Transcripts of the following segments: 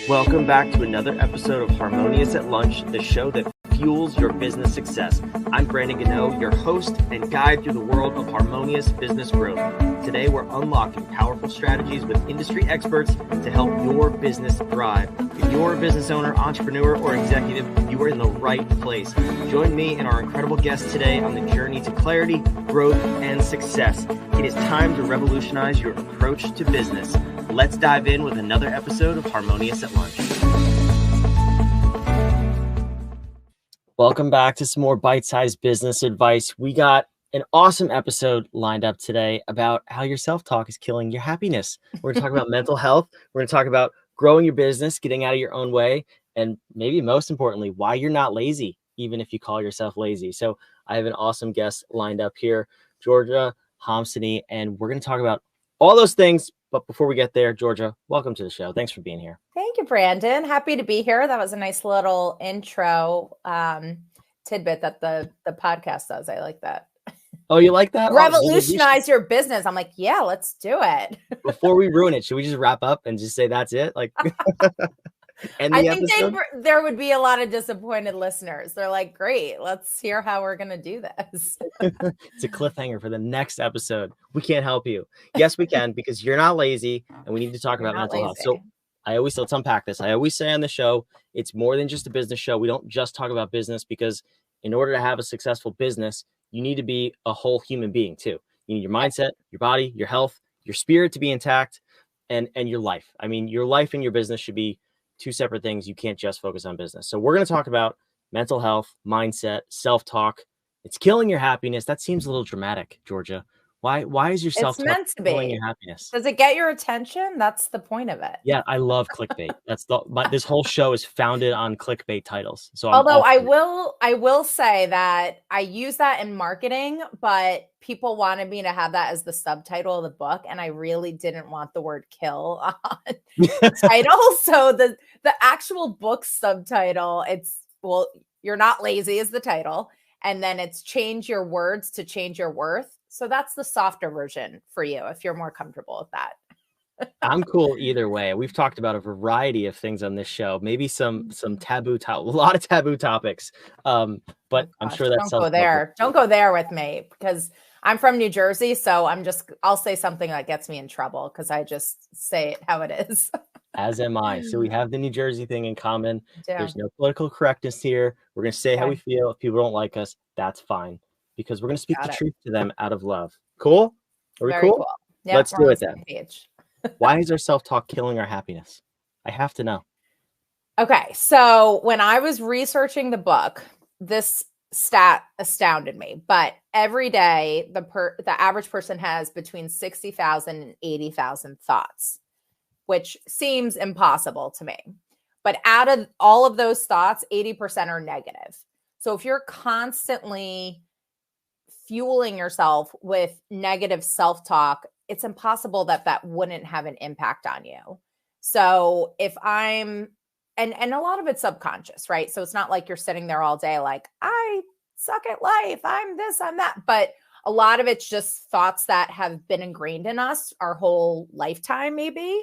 Welcome back to another episode of Harmonious at Lunch, the show that fuels your business success. I'm Brandon Gano, your host and guide through the world of harmonious business growth. Today, we're unlocking powerful strategies with industry experts to help your business thrive. If you're a business owner, entrepreneur, or executive, you are in the right place. Join me and our incredible guests today on the journey to clarity, growth, and success. It is time to revolutionize your approach to business. Let's dive in with another episode of Harmonious at Lunch. Welcome back to some more bite-sized business advice. We got an awesome episode lined up today about how your self-talk is killing your happiness. We're going to talk about mental health. We're going to talk about growing your business, getting out of your own way, and maybe most importantly, why you're not lazy, even if you call yourself lazy. So I have an awesome guest lined up here, Georgia Homsany, and we're going to talk about all those things. But before we get there, Georgia, welcome to the show. Thanks for being here. Thank you, Brandon. Happy to be here. That was a nice little intro tidbit that the podcast does. I like that. Oh, you like that? Revolutionize your business. I'm like, yeah, let's do it. Before we ruin it, should we just wrap up and just say that's it? Like, I think there would be a lot of disappointed listeners. They're like, great, let's hear how we're going to do this. It's a cliffhanger for the next episode. We can't help you. Yes, we can, because you're not lazy and we need to talk about mental health. So let's unpack this. I always say on the show, it's more than just a business show. We don't just talk about business, because in order to have a successful business, you need to be a whole human being too. You need your mindset, your body, your health, your spirit to be intact, and your life. I mean, your life and your business should be two separate things. You can't just focus on business. So we're going to talk about mental health, mindset, self-talk. It's killing your happiness. That seems a little dramatic, Georgia. Why is your self-talk killing your happiness? Does it get your attention? That's the point of it. Yeah, I love clickbait. This whole show is founded on clickbait titles. So although I will say that I use that in marketing, but people wanted me to have that as the subtitle of the book, and I really didn't want the word kill on the title. So the actual book subtitle, You're Not Lazy is the title, and then it's change your words to change your worth. So that's the softer version for you if you're more comfortable with that. I'm cool either way. We've talked about a variety of things on this show, maybe a lot of taboo topics. But I'm sure that's don't go there. Don't go there with me, because I'm from New Jersey. So I'll say something that gets me in trouble because I just say it how it is. As am I. So we have the New Jersey thing in common. Yeah. There's no political correctness here. We're going to say how we feel. If people don't like us, that's fine, because we're going to speak the truth to them out of love. Cool? Are we cool? Yep, let's do it then. Why is our self-talk killing our happiness? I have to know. Okay. So when I was researching the book, this stat astounded me. But every day, the average person has between 60,000 and 80,000 thoughts, which seems impossible to me. But out of all of those thoughts, 80% are negative. So if you're constantly fueling yourself with negative self-talk, it's impossible that wouldn't have an impact on you. So if and a lot of it's subconscious, right? So it's not like you're sitting there all day like, I suck at life, I'm this, I'm that. But a lot of it's just thoughts that have been ingrained in us our whole lifetime, maybe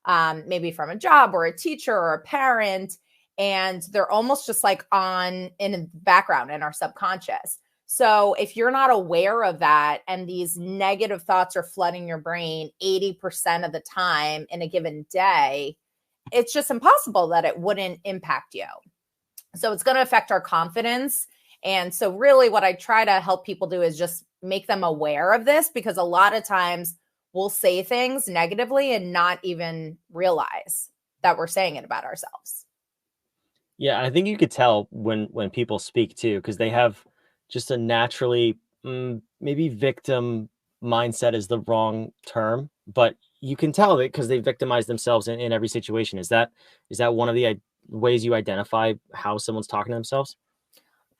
from a job or a teacher or a parent. And they're almost just like in the background in our subconscious. So if you're not aware of that and these negative thoughts are flooding your brain 80% of the time in a given day, it's just impossible that it wouldn't impact you. So it's going to affect our confidence. And so really what I try to help people do is just make them aware of this, because a lot of times we'll say things negatively and not even realize that we're saying it about ourselves. Yeah, I think you could tell when people speak too, because they have just a naturally, maybe victim mindset is the wrong term, but you can tell it because they victimize themselves in every situation. Is that one of the ways you identify how someone's talking to themselves?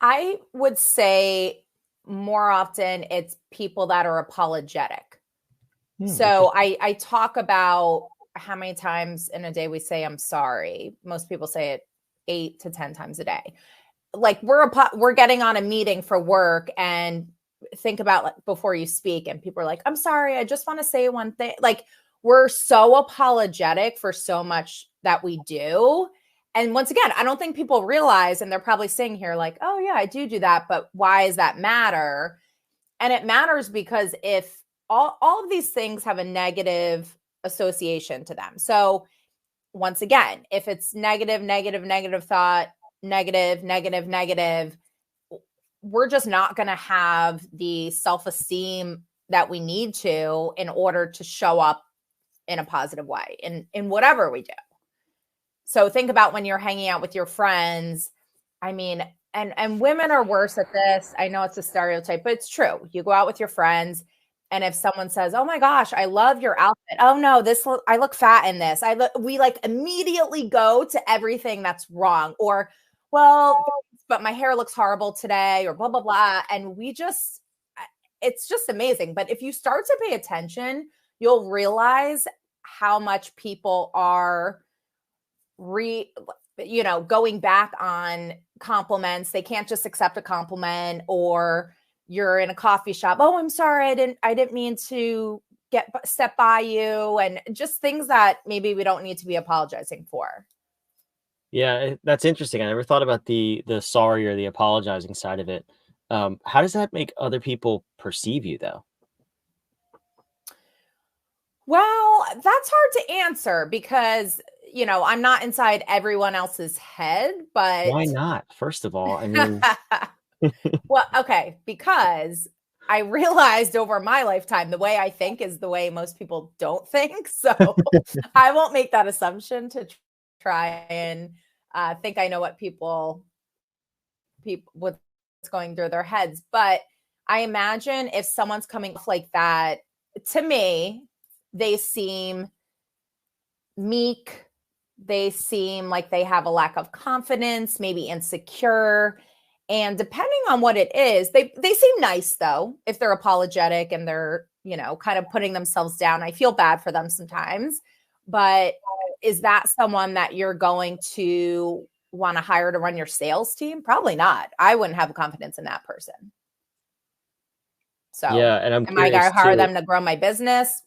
I would say more often it's people that are apologetic. So I talk about how many times in a day we say, I'm sorry. Most people say it 8 to 10 times a day. Like we're getting on a meeting for work, and think about like before you speak, and people are like, I'm sorry, I just want to say one thing. Like we're so apologetic for so much that we do. And once again, I don't think people realize, and they're probably sitting here like, oh yeah, I do that, but why does that matter? And it matters because if all of these things have a negative association to them. So once again, if it's negative thought, negative, we're just not going to have the self-esteem that we need to in order to show up in a positive way in whatever we do. So think about when you're hanging out with your friends. I mean, and women are worse at this. I know it's a stereotype, but it's true. You go out with your friends, and if someone says, "Oh my gosh, I love your outfit," "Oh no, I look fat in this." We like immediately go to everything that's wrong, or, "Well, but my hair looks horrible today," or blah blah blah, and it's just amazing. But if you start to pay attention, you'll realize how much people are going back on compliments. They can't just accept a compliment. Or you're in a coffee shop, "Oh, I'm sorry, I didn't mean to step by you," and just things that maybe we don't need to be apologizing for. Yeah, that's interesting. I never thought about the sorry or the apologizing side of it. How does that make other people perceive you, though? Well, that's hard to answer because, I'm not inside everyone else's head, but why not? First of all, I mean, well, okay, because I realized over my lifetime, the way I think is the way most people don't think. So I won't make that assumption to try and think I know what people what's going through their heads. But I imagine if someone's coming off like that, to me, they seem meek. They seem like they have a lack of confidence, maybe insecure. And depending on what it is, they seem nice though. If they're apologetic and they're, kind of putting themselves down, I feel bad for them sometimes. But is that someone that you're going to want to hire to run your sales team? Probably not. I wouldn't have confidence in that person. So yeah, and I'm am I going curious to hire too. them to grow my business?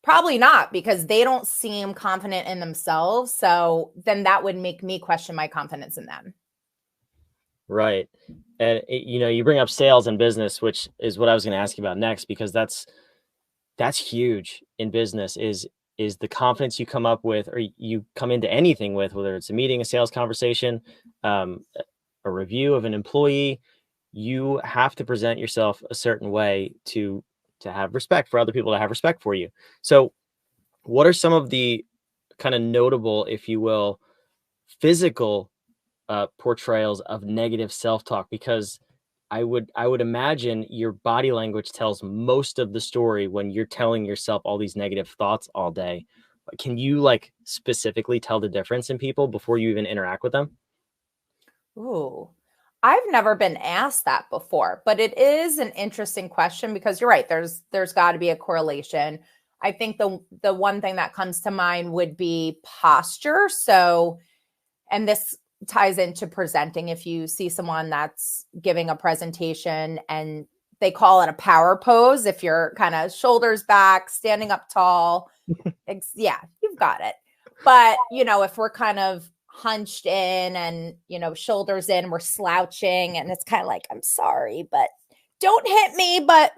Probably not, because they don't seem confident in themselves. So then that would make me question my confidence in them. Right. And you bring up sales and business, which is what I was going to ask you about next, because that's huge in business is the confidence you come up with, or you come into anything with, whether it's a meeting, a sales conversation, a review of an employee. You have to present yourself a certain way to have respect for other people, to have respect for you. So what are some of the kind of notable, if you will, physical portrayals of negative self-talk? Because I would imagine your body language tells most of the story when you're telling yourself all these negative thoughts all day. Can you specifically tell the difference in people before you even interact with them? Ooh, I've never been asked that before, but it is an interesting question because you're right. There's got to be a correlation. I think the one thing that comes to mind would be posture. So, and this ties into presenting. If you see someone that's giving a presentation and they call it a power pose, if you're kind of shoulders back, standing up tall, yeah, you've got it. But, if we're kind of hunched in and, shoulders in, we're slouching and it's kind of like, "I'm sorry, but don't hit me, but,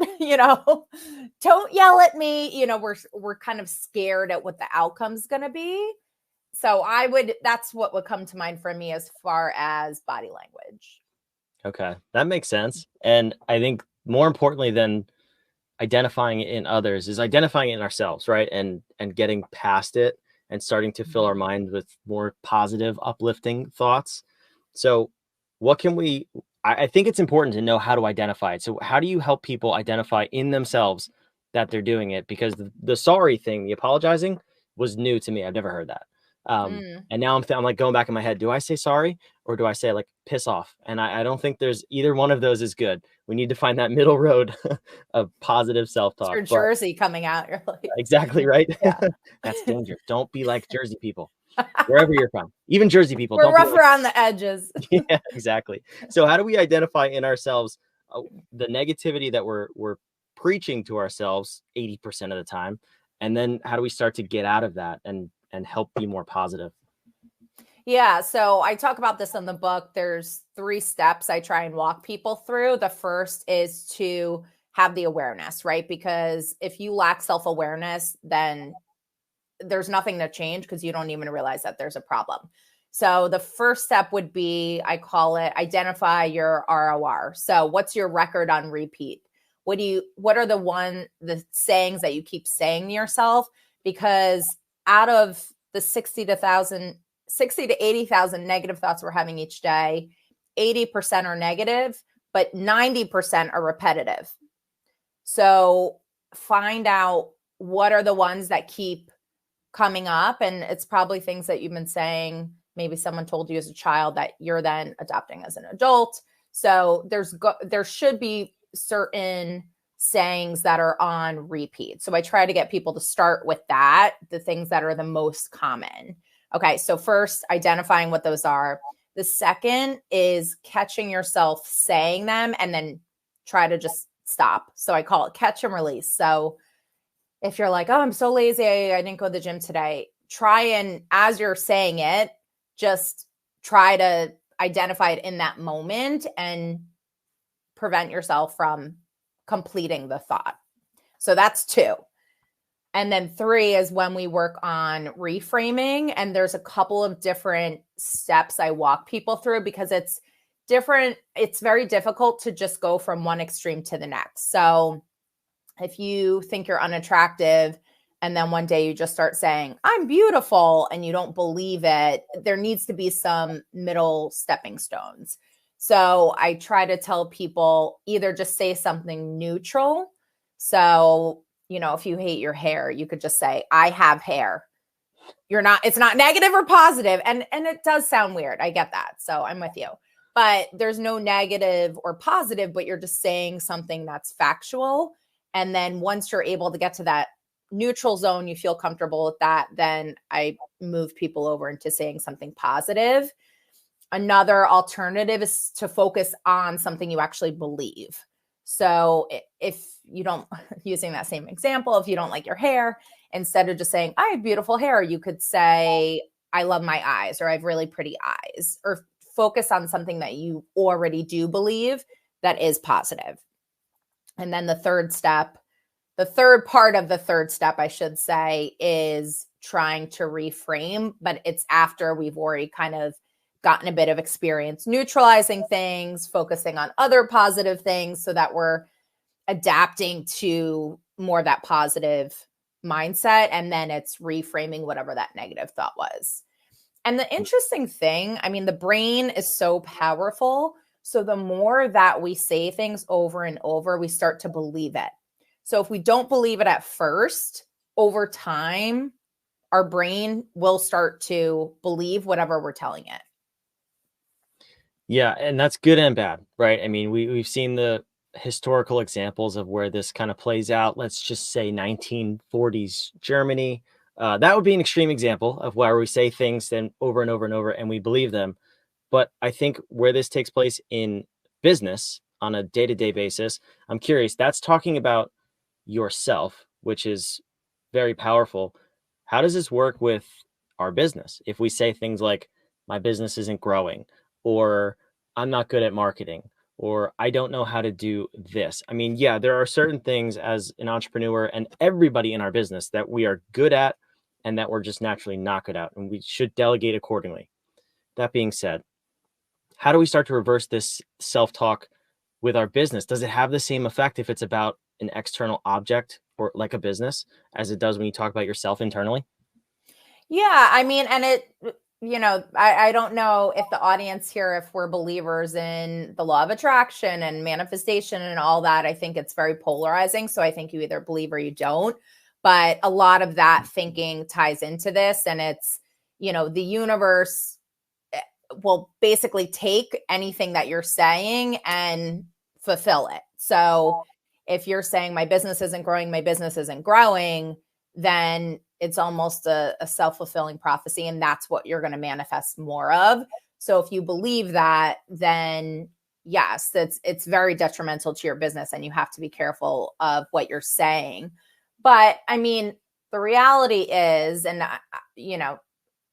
don't yell at me." We're kind of scared at what the outcome's going to be. So that's what would come to mind for me as far as body language. Okay, that makes sense. And I think more importantly than identifying it in others is identifying it in ourselves, right? And getting past it and starting to fill our mind with more positive, uplifting thoughts. So what can I think it's important to know how to identify it. So how do you help people identify in themselves that they're doing it? Because the sorry thing, the apologizing, was new to me. I've never heard that. And now I'm like going back in my head, do I say sorry or do I say piss off? And I don't think there's either one of those is good. We need to find that middle road of positive self-talk. It's your Jersey coming out. You're like, exactly right. Yeah. That's dangerous. Don't be like Jersey people, wherever you're from. Even Jersey people. We're rough around the edges. Yeah, exactly. So how do we identify in ourselves the negativity that we're preaching to ourselves 80% of the time, And then how do we start to get out of that and help be more positive? Yeah. So I talk about this in the book. There's 3 steps I try and walk people through. The first is to have the awareness, right? Because if you lack self-awareness, then there's nothing to change because you don't even realize that there's a problem. So the first step would be, I call it identify your ROR. So what's your record on repeat? What are the sayings that you keep saying to yourself? Because out of the 60 to 80,000 negative thoughts we're having each day, 80% are negative, but 90% are repetitive. So find out what are the ones that keep coming up. And it's probably things that you've been saying. Maybe someone told you as a child that you're then adopting as an adult. So there should be certain sayings that are on repeat. So I try to get people to start with that, the things that are the most common. Okay, so first, identifying what those are. The second is catching yourself saying them and then try to just stop. So I call it catch and release. So if you're like, oh, I'm so lazy, I didn't go to the gym today, try and, as you're saying it, just try to identify it in that moment and prevent yourself from completing the thought. So that's 2. And then 3 is when we work on reframing. And there's a couple of different steps I walk people through because it's different. It's very difficult to just go from one extreme to the next. So if you think you're unattractive and then one day you just start saying, I'm beautiful, and you don't believe it, there needs to be some middle stepping stones. So I try to tell people either just say something neutral. So, if you hate your hair, you could just say, I have hair. It's not negative or positive. And it does sound weird. I get that. So I'm with you. But there's no negative or positive, but you're just saying something that's factual. And then once you're able to get to that neutral zone, you feel comfortable with that, then I move people over into saying something positive. Another alternative is to focus on something you actually believe. So if you don't, using that same example, if you don't like your hair, instead of just saying, I have beautiful hair, you could say, I love my eyes, or I have really pretty eyes, or focus on something that you already do believe that is positive. And then the third part of the third step, I should say, is trying to reframe, but it's after we've already kind of gotten a bit of experience neutralizing things, focusing on other positive things so that we're adapting to more of that positive mindset. And then it's reframing whatever that negative thought was. And the interesting thing, the brain is so powerful. So the more that we say things over and over, we start to believe it. So if we don't believe it at first, over time, our brain will start to believe whatever we're telling it. Yeah, and that's good and bad, right? We've seen the historical examples of where this kind of plays out. Let's just say 1940s Germany. That would be an extreme example of where we say things then over and over and over and we believe them. But I think where this takes place in business on a day-to-day basis, I'm curious, that's talking about yourself, which is very powerful. How does this work with our business? If we say things like, my business isn't growing, or I'm not good at marketing, or I don't know how to do this. Yeah, there are certain things as an entrepreneur and everybody in our business that we are good at and that we're just naturally not good at, and we should delegate accordingly. That being said, how do we start to reverse this self-talk with our business? Does it have the same effect if it's about an external object or like a business as it does when you talk about yourself internally? Yeah, I don't know if the audience here, if we're believers in the law of attraction and manifestation and all that. I think it's very polarizing. So I think you either believe or you don't. But a lot of that thinking ties into this. And it's, the universe will basically take anything that you're saying and fulfill it. So if you're saying my business isn't growing, then it's almost a self-fulfilling prophecy, and that's what you're going to manifest more of. So if you believe that, then yes, it's very detrimental to your business, and you have to be careful of what you're saying. But the the reality is, and you know,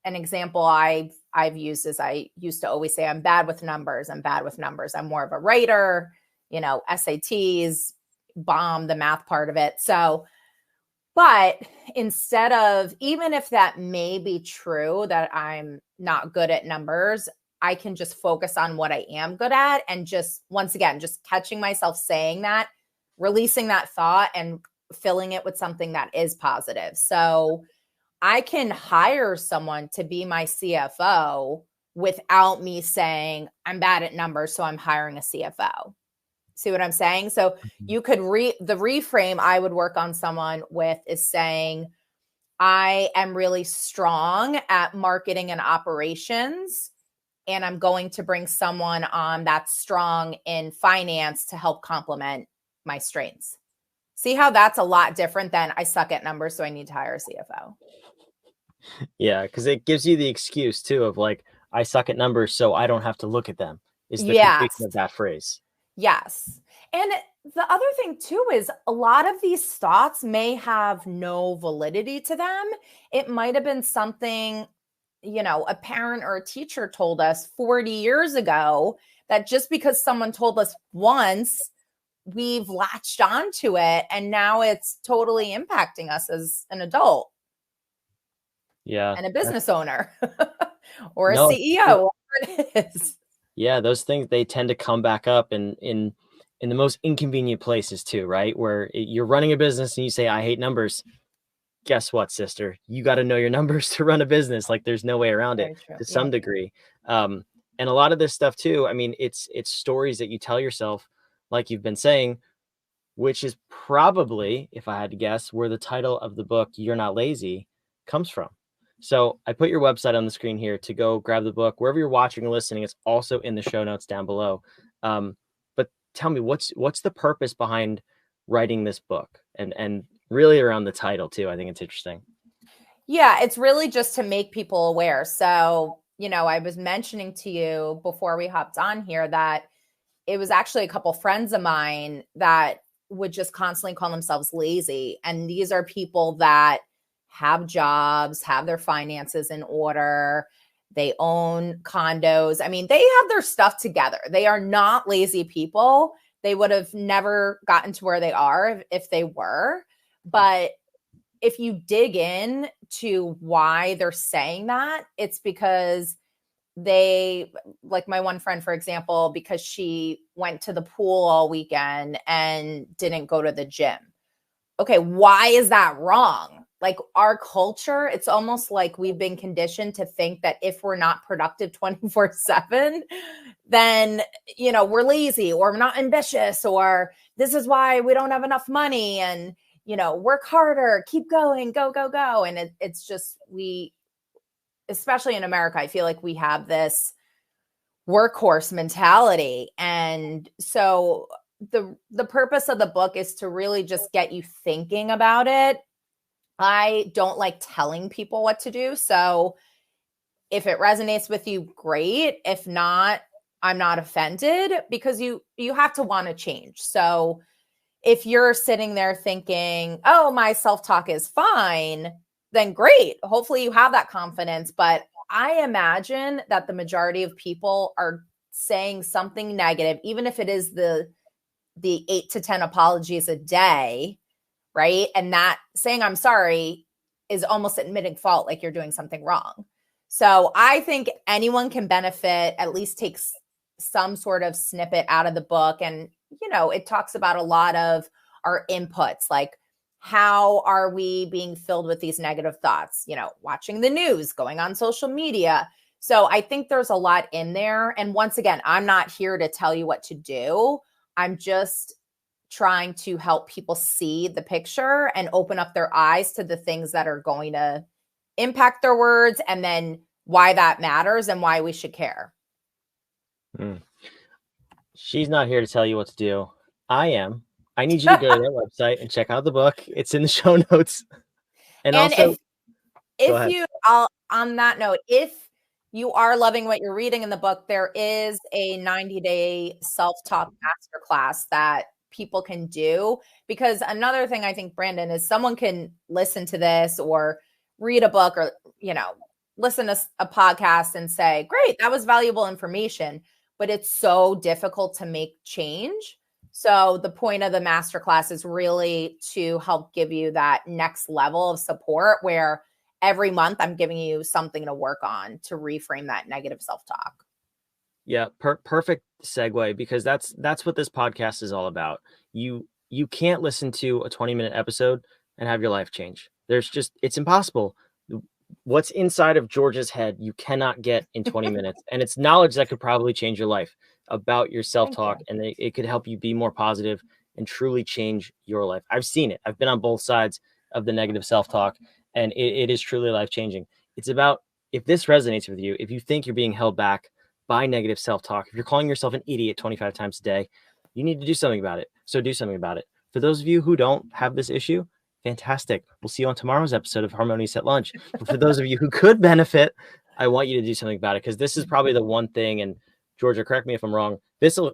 an example I've used is I used to always say, I'm bad with numbers. I'm bad with numbers. I'm more of a writer, you know, SATs, bomb the math part of it. So, but instead of, even if that may be true that I'm not good at numbers, I can just focus on what I am good at. And just, once again, just catching myself saying that, releasing that thought and filling it with something that is positive. So I can hire someone to be my CFO without me saying I'm bad at numbers, so I'm hiring a CFO. See what I'm saying? So you could the reframe I would work on someone with is saying, I am really strong at marketing and operations, and I'm going to bring someone on that's strong in finance to help complement my strengths. See how that's a lot different than I suck at numbers, so I need to hire a CFO. Yeah, because it gives you the excuse too of like, I suck at numbers, so I don't have to look at them, is the completion of that phrase. Yes. And the other thing too is a lot of these thoughts may have no validity to them. It might have been something, you know, a parent or a teacher told us 40 years ago that just because someone told us once, we've latched onto it and now it's totally impacting us as an adult. Yeah. And a business owner or a CEO, whatever it is. Yeah, those things, they tend to come back up in the most inconvenient places too, right? Where you're running a business and you say, I hate numbers. Guess what, sister? You got to know your numbers to run a business. Like, there's no way around it to some degree. And a lot of this stuff too, I mean, it's stories that you tell yourself, like you've been saying, which is probably, if I had to guess, where the title of the book, You're Not Lazy, comes from. So I put your website on the screen here to go grab the book. Wherever you're watching or listening, it's also in the show notes down below. But tell me, what's the purpose behind writing this book, and really around the title too? I think it's interesting. Yeah, it's really just to make people aware. So, you know, I was mentioning to you before we hopped on here that it was actually a couple friends of mine that would just constantly call themselves lazy. And these are people that have jobs, have their finances in order, they own condos. I mean, they have their stuff together. They are not lazy people. They would have never gotten to where they are if they were. But if you dig in to why they're saying that, it's because they, like my one friend, for example, because she went to the pool all weekend and didn't go to the gym. Okay, why is that wrong? Like, our culture, it's almost like we've been conditioned to think that if we're not productive 24/7, then, you know, we're lazy or we're not ambitious, or this is why we don't have enough money, and, you know, work harder, keep going, go, go, go. And it's just, especially in America, I feel like we have this workhorse mentality. And so the purpose of the book is to really just get you thinking about it. I don't like telling people what to do. So if it resonates with you, great. If not, I'm not offended, because you have to want to change. So if you're sitting there thinking, oh, my self-talk is fine, then great. Hopefully you have that confidence. But I imagine that the majority of people are saying something negative, even if it is the 8 to 10 apologies a day, right? And that saying I'm sorry is almost admitting fault, like you're doing something wrong. So I think anyone can benefit, at least take some sort of snippet out of the book. And, you know, it talks about a lot of our inputs, like how are we being filled with these negative thoughts, you know, watching the news, going on social media. So I think there's a lot in there. And once again, I'm not here to tell you what to do. I'm just trying to help people see the picture and open up their eyes to the things that are going to impact their words, and then why that matters and why we should care. She's not here to tell you what to do. I am. I need you to go to that website and check out the book. It's in the show notes. And also, if you, on that note, if you are loving what you're reading in the book, there is a 90-day self-talk masterclass that people can do. Because another thing I think, Brandon, is someone can listen to this or read a book or, listen to a podcast and say, great, that was valuable information, but it's so difficult to make change. So the point of the masterclass is really to help give you that next level of support where every month I'm giving you something to work on to reframe that negative self-talk. Yeah, perfect segue, because that's what this podcast is all about. You can't listen to a 20-minute episode and have your life change. It's impossible. What's inside of George's head, you cannot get in 20 minutes. And it's knowledge that could probably change your life about your self-talk. And it could help you be more positive and truly change your life. I've seen it. I've been on both sides of the negative self-talk, and it is truly life-changing. It's about, if this resonates with you, if you think you're being held back by negative self-talk, if you're calling yourself an idiot 25 times a day, you need to do something about it. So do something about it. For those of you who don't have this issue, fantastic. We'll see you on tomorrow's episode of Harmonious at Lunch. But for those of you who could benefit, I want you to do something about it, because this is probably the one thing, and Georgia, correct me if I'm wrong, this will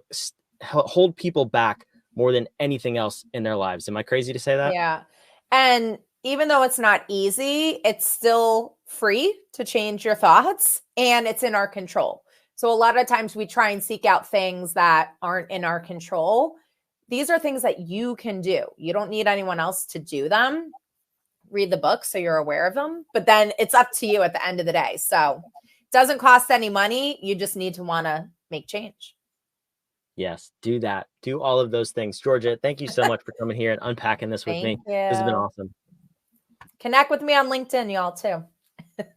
hold people back more than anything else in their lives. Am I crazy to say that? Yeah. And even though it's not easy, it's still free to change your thoughts, and it's in our control. So a lot of times we try and seek out things that aren't in our control. These are things that you can do. You don't need anyone else to do them. Read the book so you're aware of them, but then it's up to you at the end of the day. So it doesn't cost any money. You just need to want to make change. Yes, do that. Do all of those things. Georgia, thank you so much for coming here and unpacking this with me. This has been awesome. Connect with me on LinkedIn, y'all, too.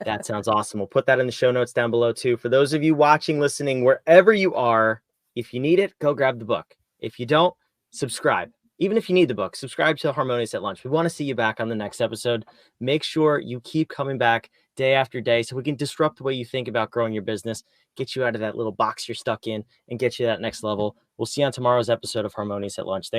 That sounds awesome. We'll put that in the show notes down below, too. For those of you watching, listening, wherever you are, if you need it, go grab the book. If you don't, subscribe. Even if you need the book, subscribe to Harmonious at Lunch. We want to see you back on the next episode. Make sure you keep coming back day after day so we can disrupt the way you think about growing your business, get you out of that little box you're stuck in, and get you to that next level. We'll see you on tomorrow's episode of Harmonious at Lunch.